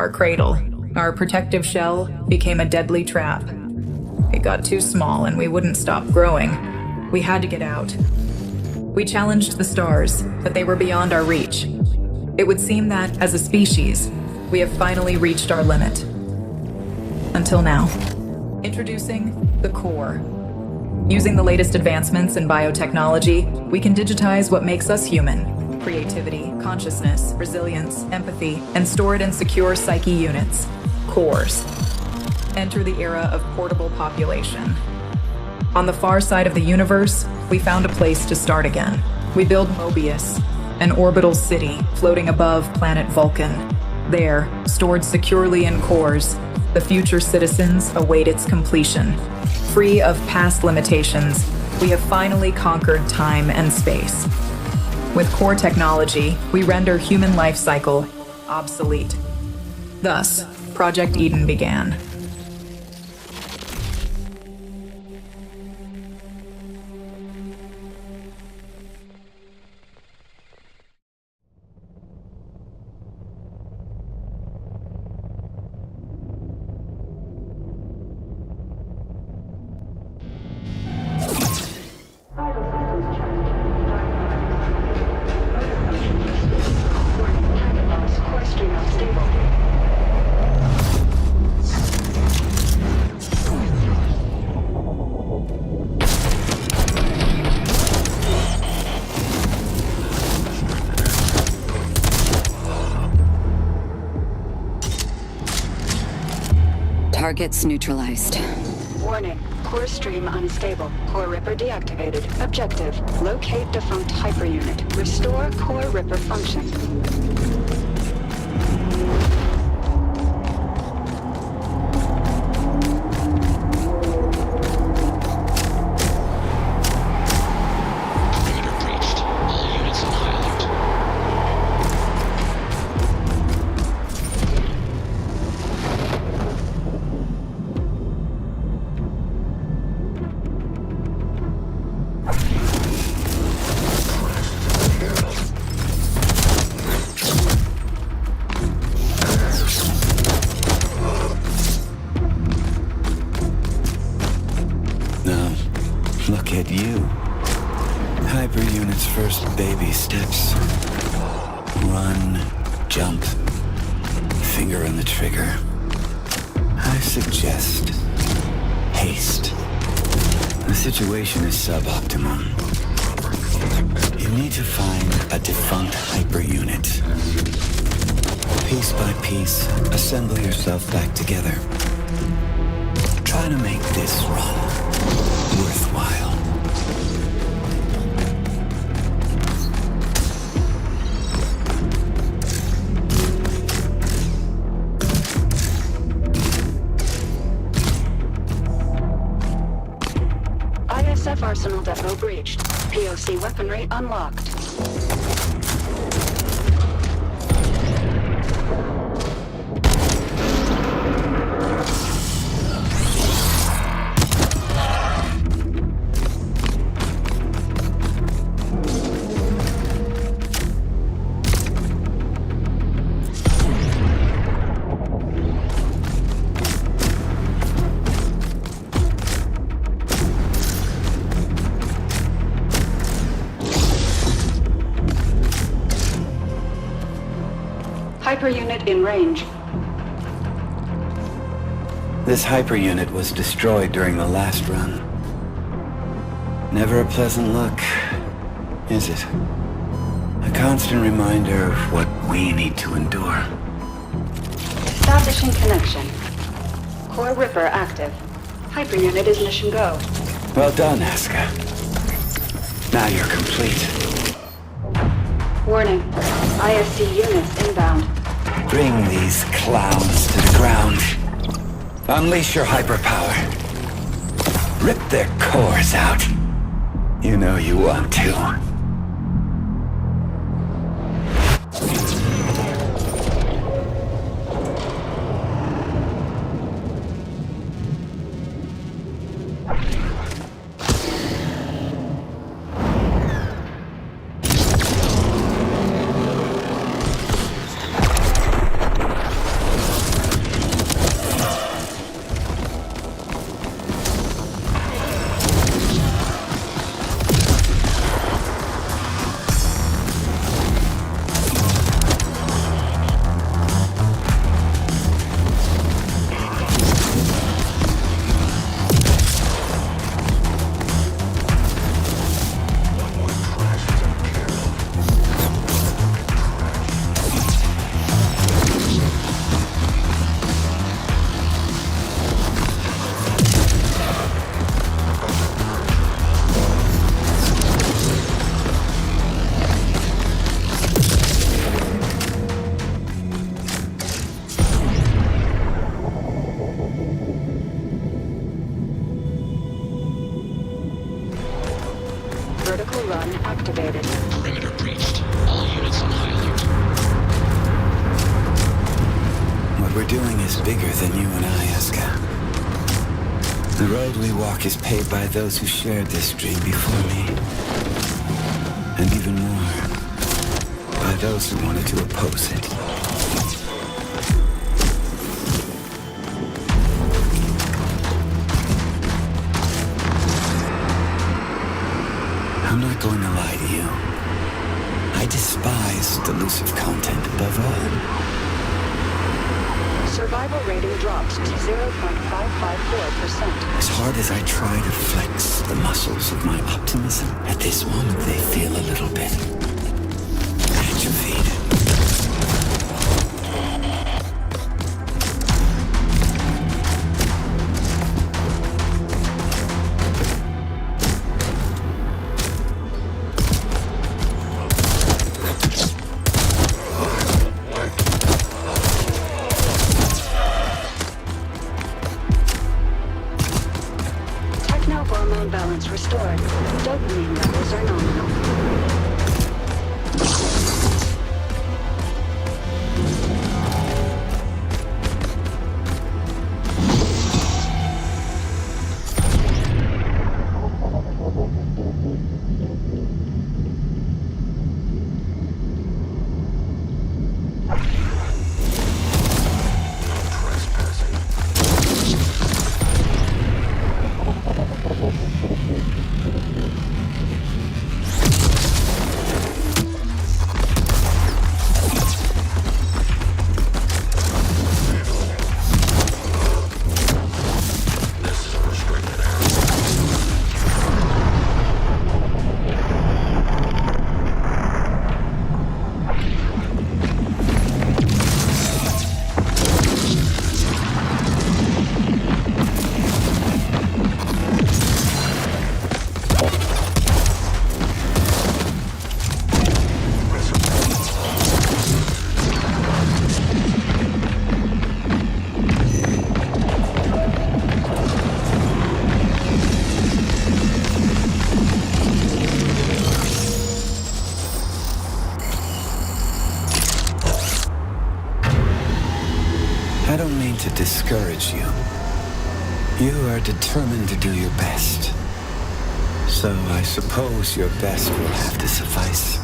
our cradle. Our protective shell became a deadly trap. It got too small and we wouldn't stop growing. We had to get out. We challenged the stars, but they were beyond our reach. It would seem that, as a species, we have finally reached our limit. Until now. Introducing the core. Using the latest advancements in biotechnology, we can digitize what makes us human. Creativity, consciousness, resilience, empathy, and stored and secure psyche units. Cores. Enter the era of portable population. On the far side of the universe, we found a place to start again. We build Mobius, an orbital city floating above planet Vulcan. There, stored securely in cores, the future citizens await its completion. Free of past limitations, we have finally conquered time and space. With core technology, we render human life cycle obsolete. Thus, Project Eden began. Targets neutralized. Warning. Core stream unstable. Core Ripper deactivated. Objective. Locate defunct hyperunit. Restore Core Ripper function. Look at you. Hyperunit's first baby steps. Run, jump, finger on the trigger. I suggest haste. The situation is suboptimum. You need to find a defunct hyperunit. Piece by piece, assemble yourself back together. Try to make this run worthwhile. ISF Arsenal Depot breached. POC weaponry unlocked. Hyperunit in range. This hyperunit was destroyed during the last run. Never a pleasant look, is it? A constant reminder of what we need to endure. Establishing connection. Core Ripper active. Hyperunit is mission go. Well done, Aska. Now you're complete. Warning. ISC units inbound. Bring these clowns to the ground. Unleash your hyperpower. Rip their cores out. You know you want to. activated. Perimeter breached. All units on high alert. What we're doing is bigger than you and I, Asuka. The road we walk is paved by those who shared this dream before me. And even more, by those who wanted to oppose it. I'm not going to lie to you. I despise delusive content above all. Survival rating dropped to 0.554%. As hard as I try to flex the muscles of my optimism, at this moment they feel a little bit atrophied. Hormone balance restored. Dopamine levels are nominal. I don't mean to discourage you. You are determined to do your best. So I suppose your best will have to suffice.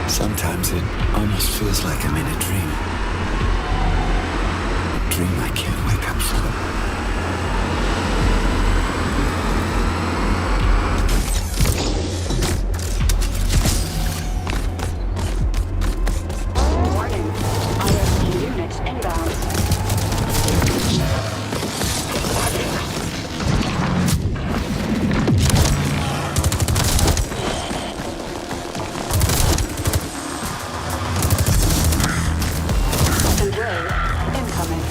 Sometimes it almost feels like I'm in a dream. A dream I can't wake up from. Warning. ISP units inbound. Second wave incoming.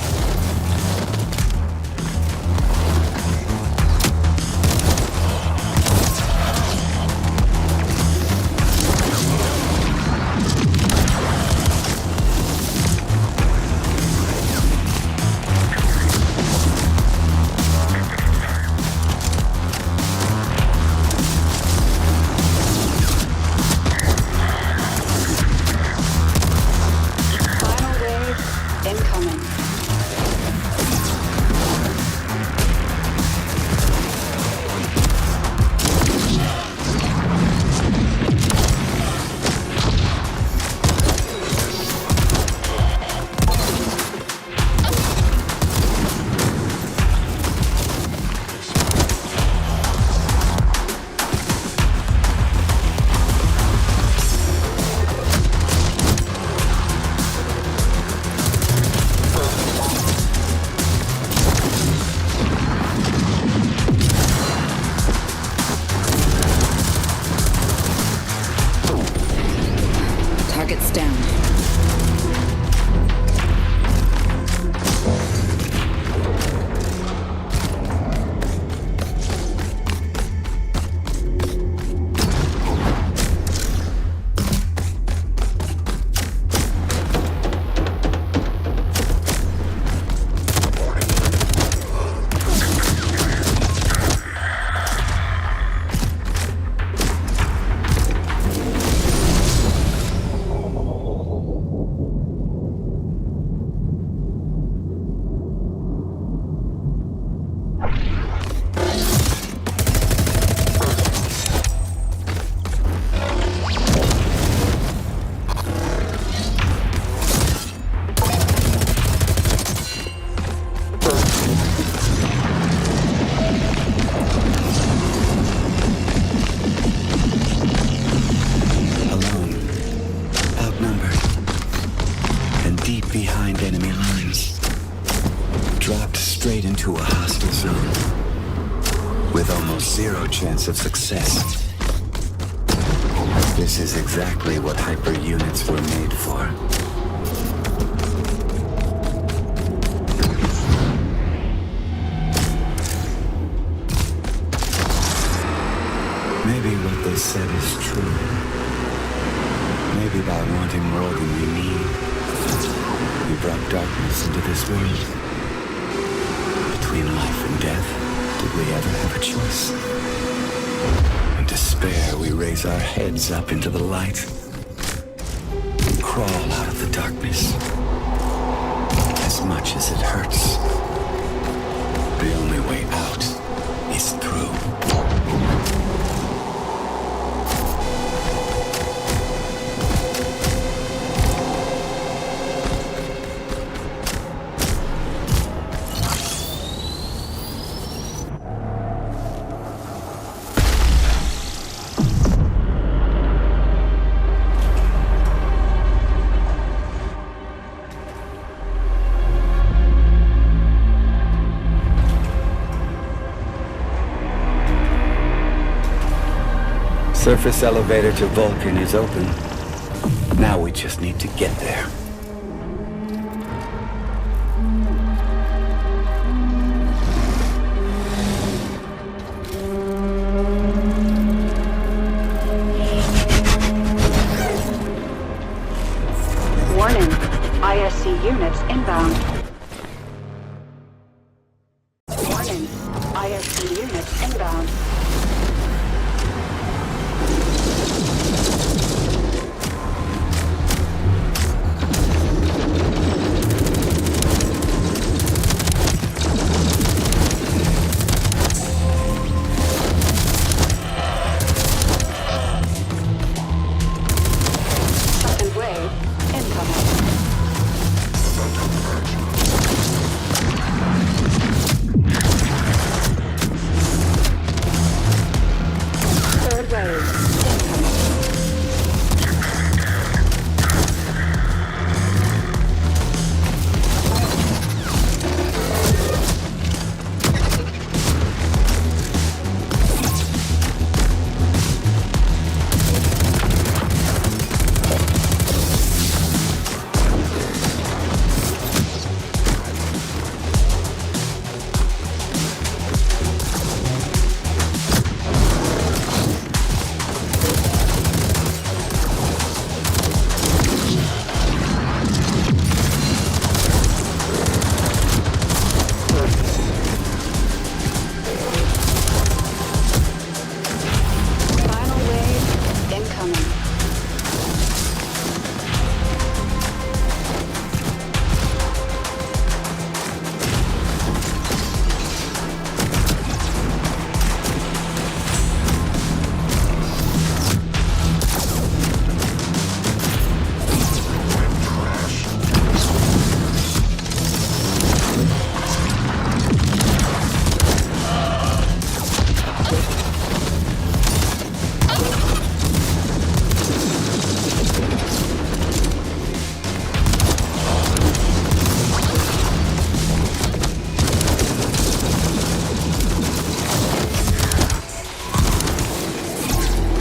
straight into a hostile zone, with almost zero chance of success. This is exactly what hyper units were made for. Maybe what they said is true. Maybe by wanting more than we need, we brought darkness into this world. Between life and death, did we ever have a choice? In despair, we raise our heads up into the light and crawl out of the darkness. As much as it hurts, the only way out is through. Surface elevator to Vulcan is open. Now we just need to get there. Warning. ISC units inbound. Warning. ISC units inbound.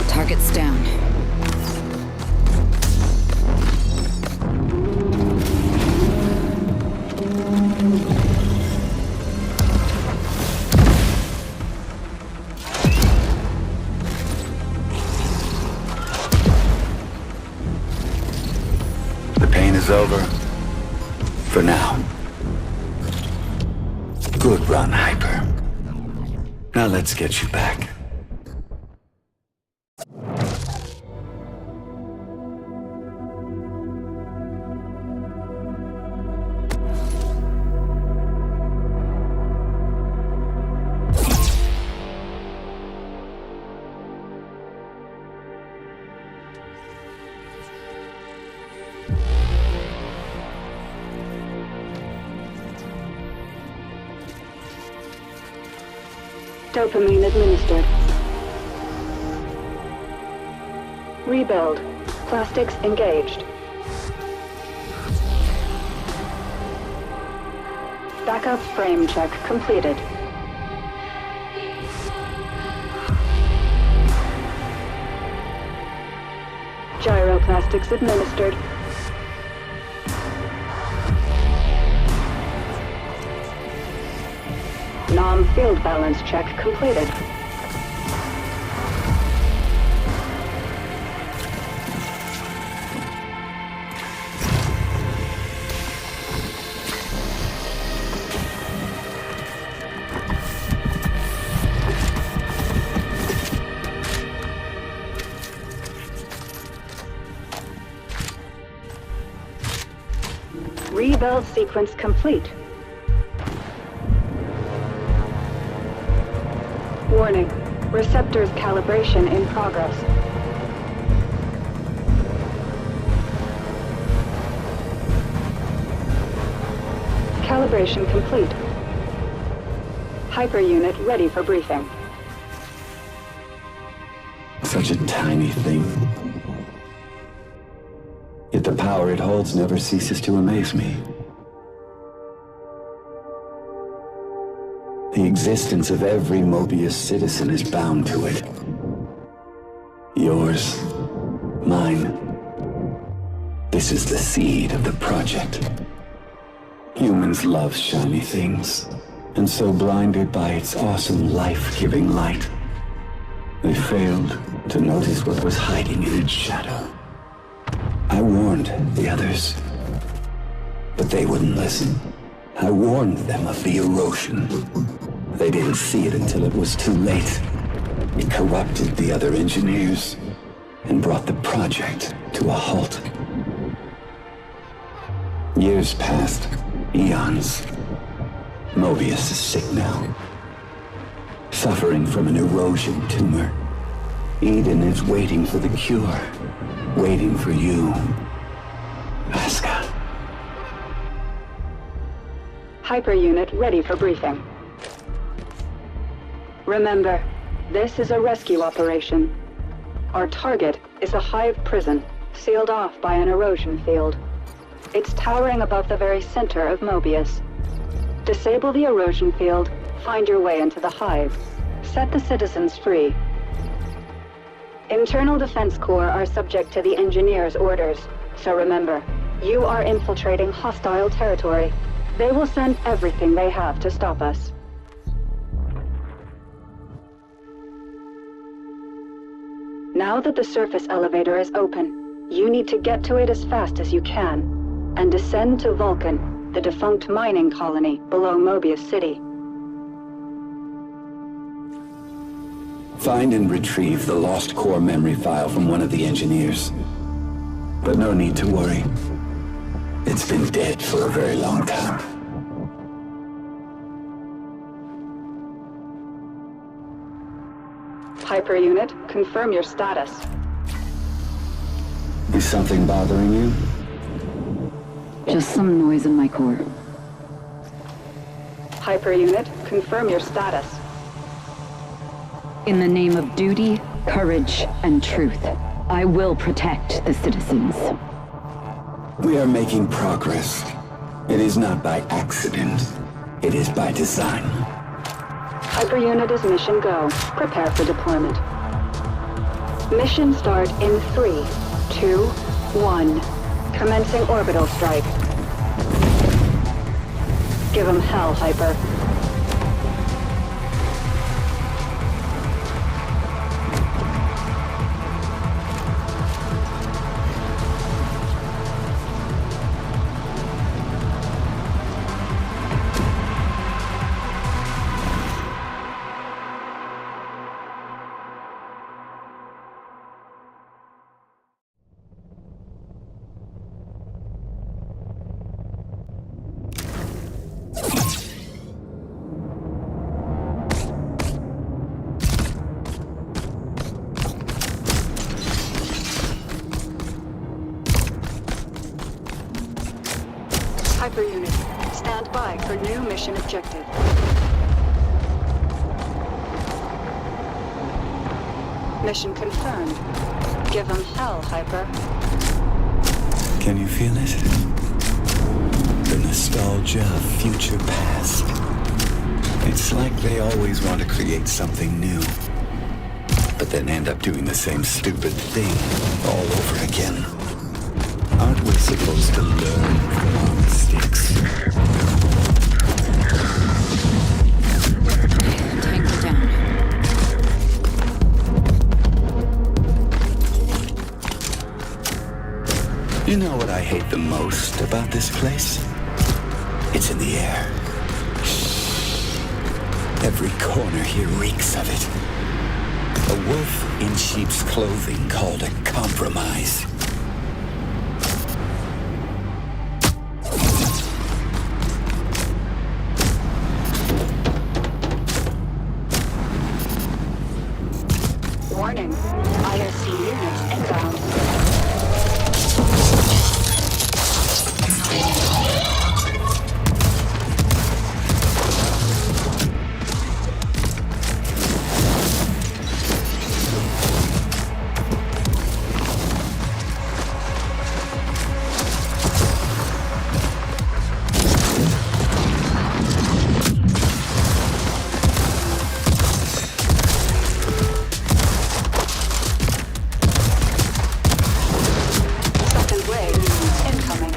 Target's down. The pain is over. For now. Good run, Hyper. Now let's get you back. Dopamine administered. Rebuild. Plastics engaged. Backup frame check completed. Gyroplastics administered. Nom field balance check completed. Rebuild sequence complete. Warning. Receptors calibration in progress. Calibration complete. Hyperunit ready for briefing. Such a tiny thing. Yet the power it holds never ceases to amaze me. The existence of every Mobius citizen is bound to it. Yours, mine. This is the seed of the project. Humans love shiny things, and so blinded by its awesome life-giving light, they failed to notice what was hiding in its shadow. I warned the others, but they wouldn't listen. I warned them of the erosion. They didn't see it until it was too late. It corrupted the other engineers and brought the project to a halt. Years passed, eons. Mobius is sick now, suffering from an erosion tumor. Eden is waiting for the cure, waiting for you, Aska. Hyperunit ready for briefing. Remember, this is a rescue operation. Our target is a hive prison, sealed off by an erosion field. It's towering above the very center of Mobius. Disable the erosion field, find your way into the hive. Set the citizens free. Internal Defense Corps are subject to the engineers' orders, so remember, you are infiltrating hostile territory. They will send everything they have to stop us. Now that the surface elevator is open, you need to get to it as fast as you can, and descend to Vulcan, the defunct mining colony below Mobius City. Find and retrieve the lost core memory file from one of the engineers. But no need to worry. It's been dead for a very long time. Hyperunit, confirm your status. Is something bothering you? Just some noise in my core. Hyperunit, confirm your status. In the name of duty, courage, and truth, I will protect the citizens. We are making progress. It is not by accident. It is by design. Hyperunit is mission go. Prepare for deployment. Mission start in 3, 2, 1. Commencing orbital strike. Give 'em hell, Hyper. Hyperunit, stand by for new mission objective. Mission confirmed. Give 'em hell, Hyper. Can you feel it? The nostalgia of future past. It's like they always want to create something new, but then end up doing the same stupid thing all over again. Aren't we supposed to learn from our mistakes? Tank down. You know what I hate the most about this place? It's in the air. Every corner here reeks of it. A wolf in sheep's clothing called a compromise. Warning. ISC units inbound. Second wave incoming.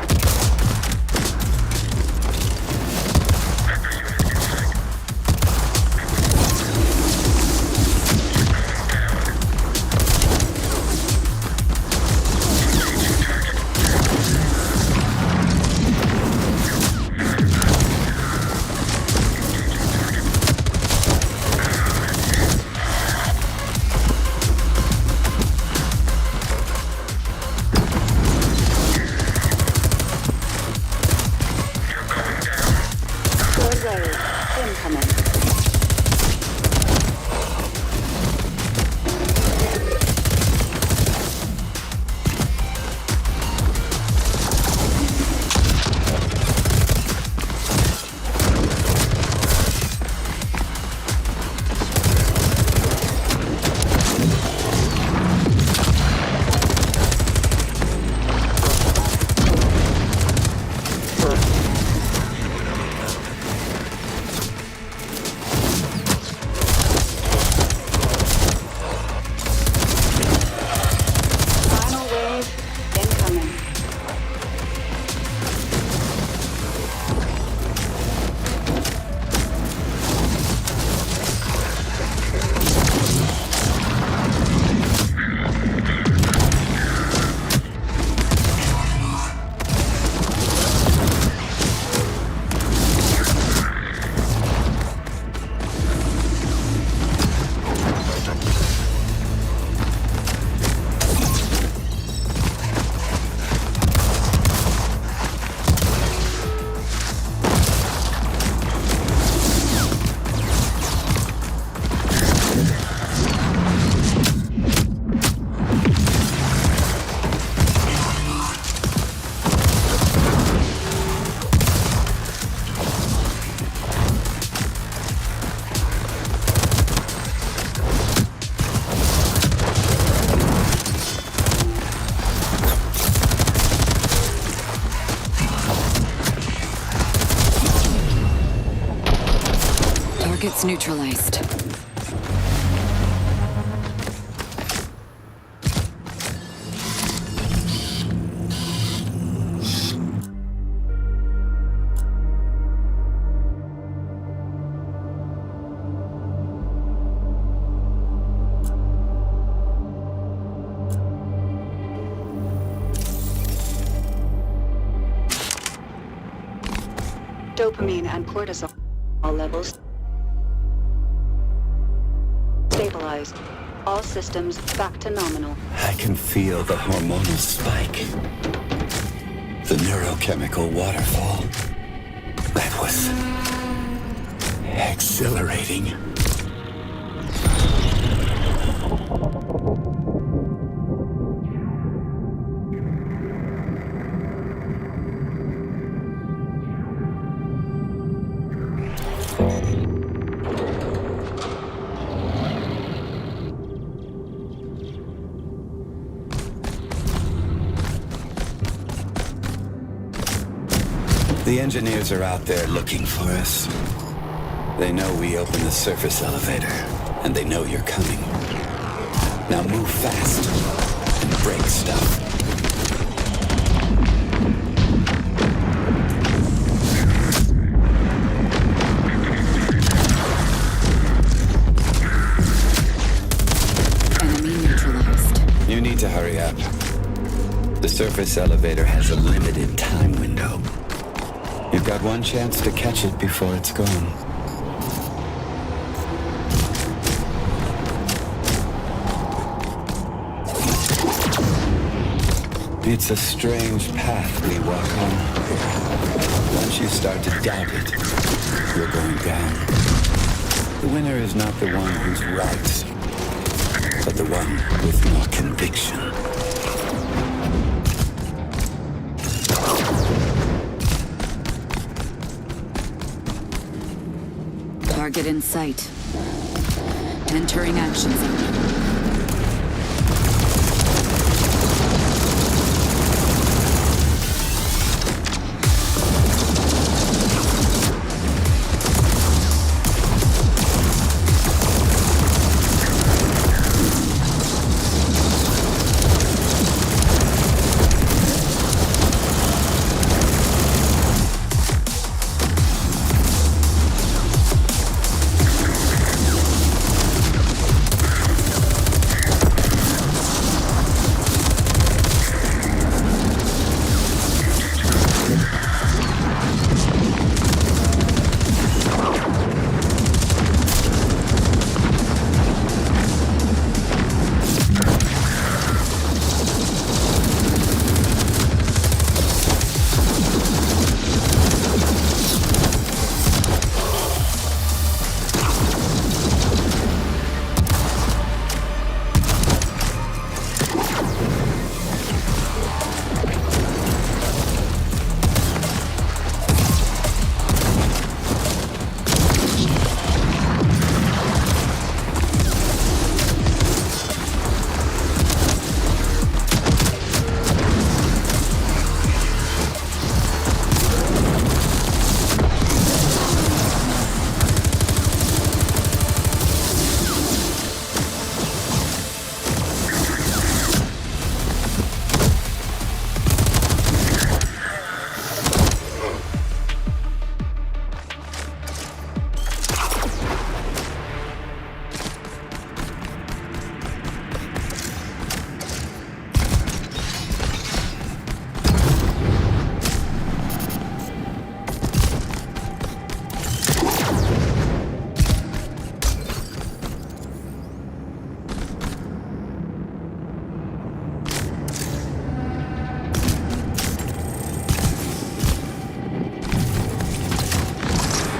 Third wave incoming. Final wave incoming. Targets neutralized. Dopamine and cortisol levels stabilized. All systems back to nominal. I can feel the hormonal spike. The neurochemical waterfall. That was exhilarating. The engineers are out there looking for us. They know we opened the surface elevator, and they know you're coming. Now move fast and break stuff. Enemy neutralized. You need to hurry up. The surface elevator has a limited time window. You've got one chance to catch it before it's gone. It's a strange path we walk on. Once you start to doubt it, you're going down. The winner is not the one who's right, but the one with more conviction. Target in sight. Entering action zone.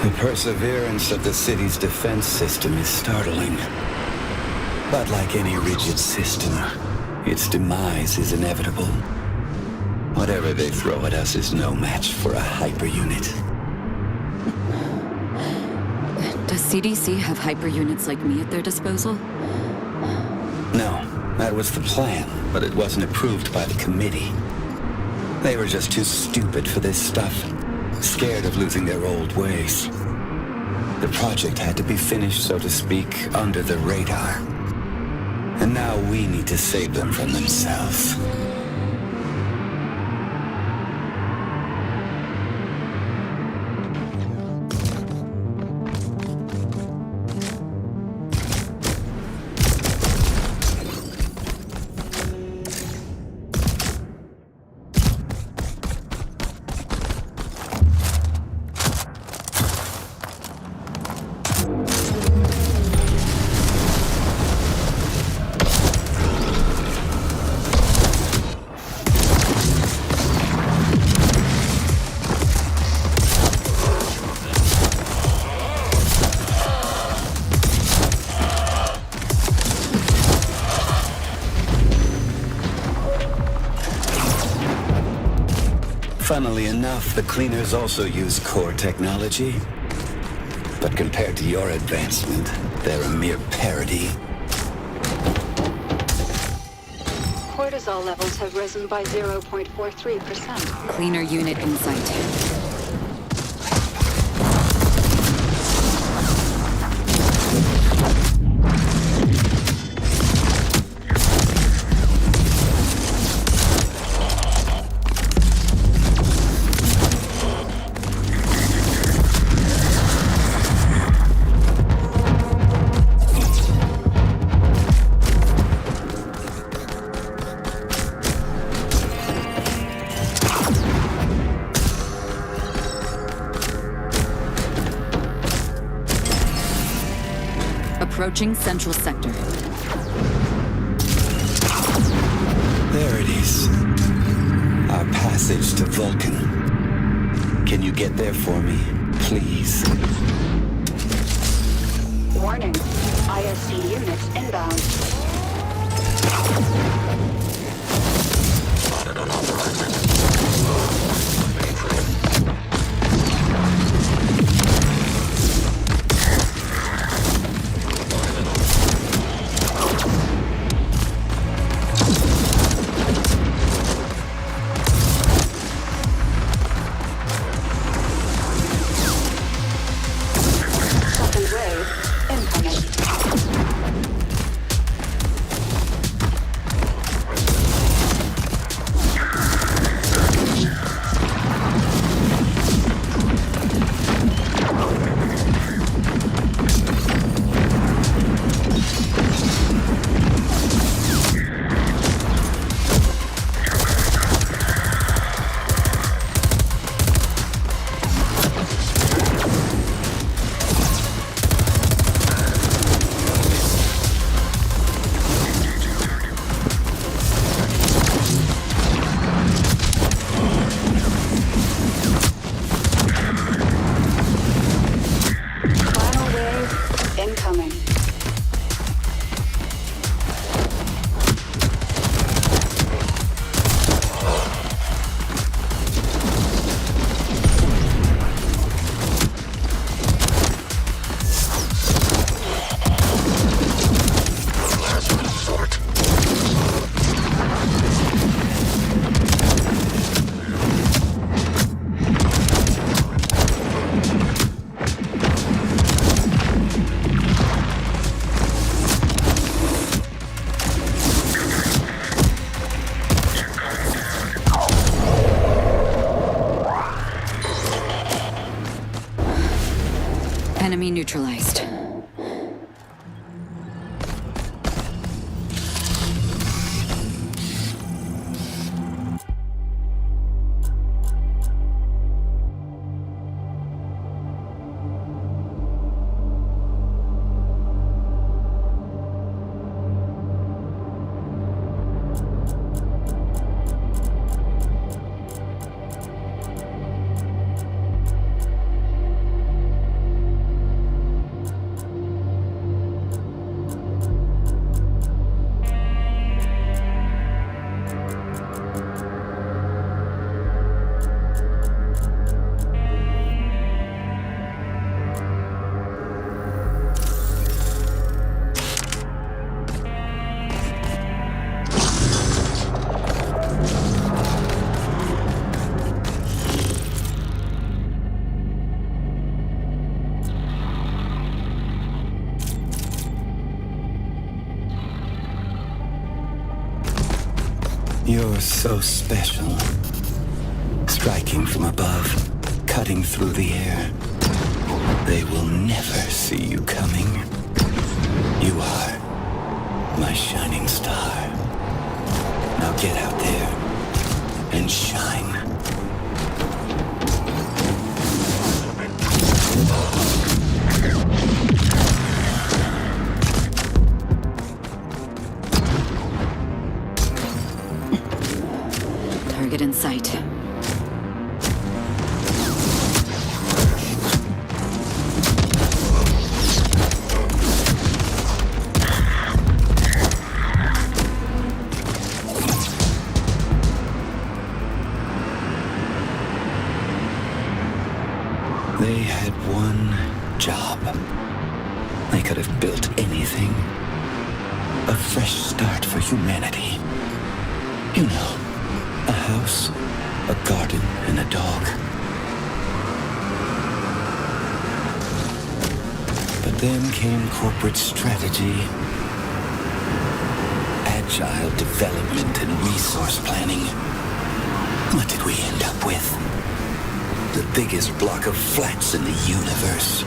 The perseverance of the city's defense system is startling. But like any rigid system, its demise is inevitable. Whatever they throw at us is no match for a hyper unit. Does CDC have hyper units like me at their disposal? No, that was the plan, but it wasn't approved by the committee. They were just too stupid for this stuff, scared of losing their old ways. The project had to be finished, so to speak, under the radar. And now we need to save them from themselves. Funnily enough, the cleaners also use core technology. But compared to your advancement, they're a mere parody. Cortisol levels have risen by 0.43%. Cleaner unit in sight. Approaching Central Sector. There it is. Our passage to Vulcan. Can you get there for me, please? Warning. ISC units inbound. Second wave incoming. Final wave incoming. Enemy neutralized. You're so special. Striking from above, cutting through the air. They will never see you coming. You are my shining star. Now get out there and shine. Target in sight. They had one job. They could have built anything. A fresh start for humanity. You know, a house, a garden, and a dog. But then came corporate strategy, agile development, and resource planning. What did we end up with? The biggest block of flats in the universe.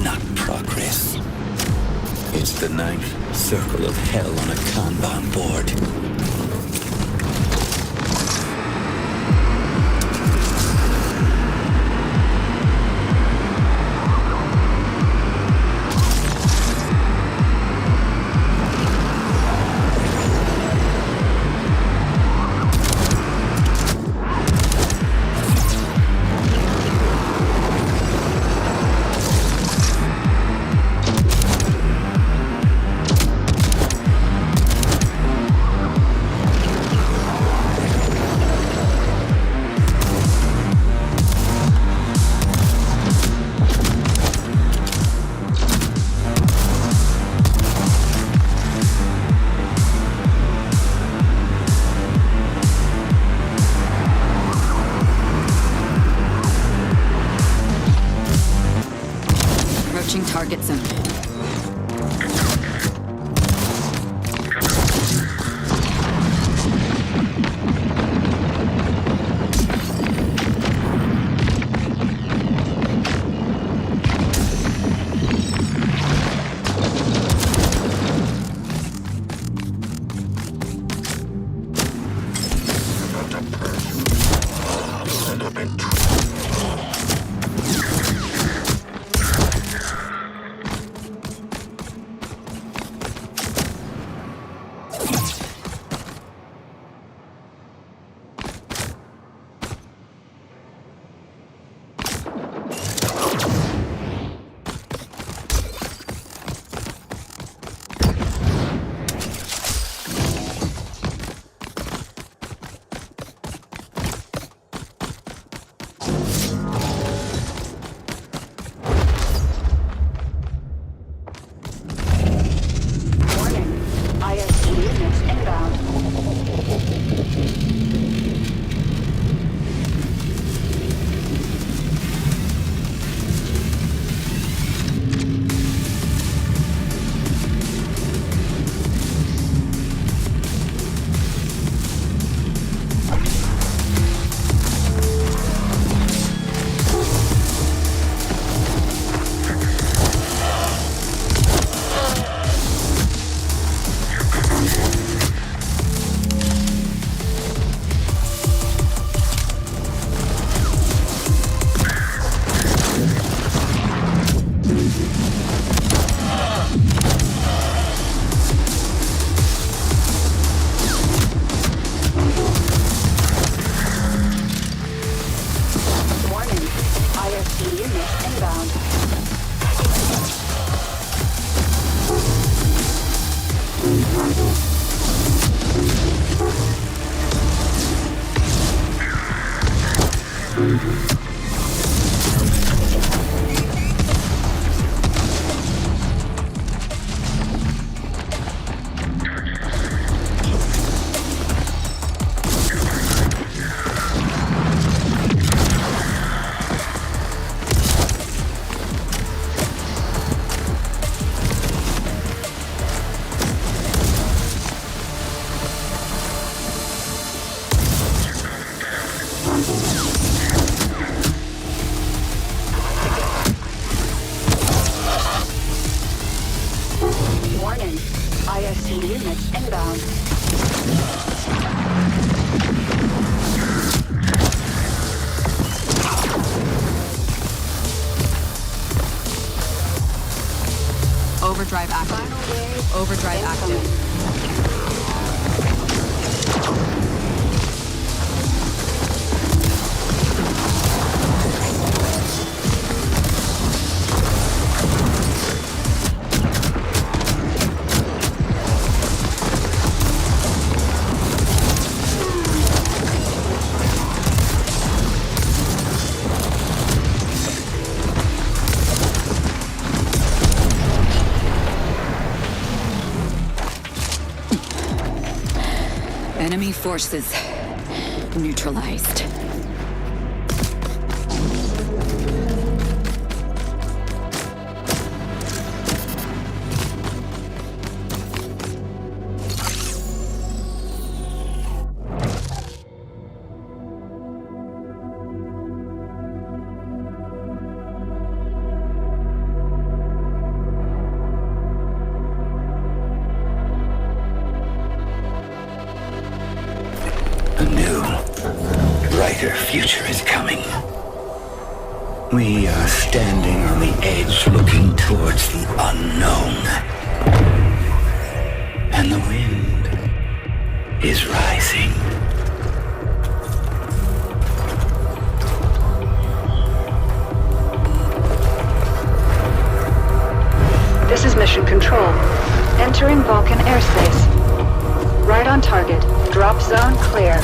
not progress. It's the ninth circle of hell on a Kanban board. Approaching target zone. ISC units inbound. Overdrive active. Overdrive active. Enemy forces neutralized. brighter future is coming. We are standing on the edge looking towards the unknown. And the wind is rising. This is Mission Control. Entering Vulcan airspace. Right on target. Drop zone clear.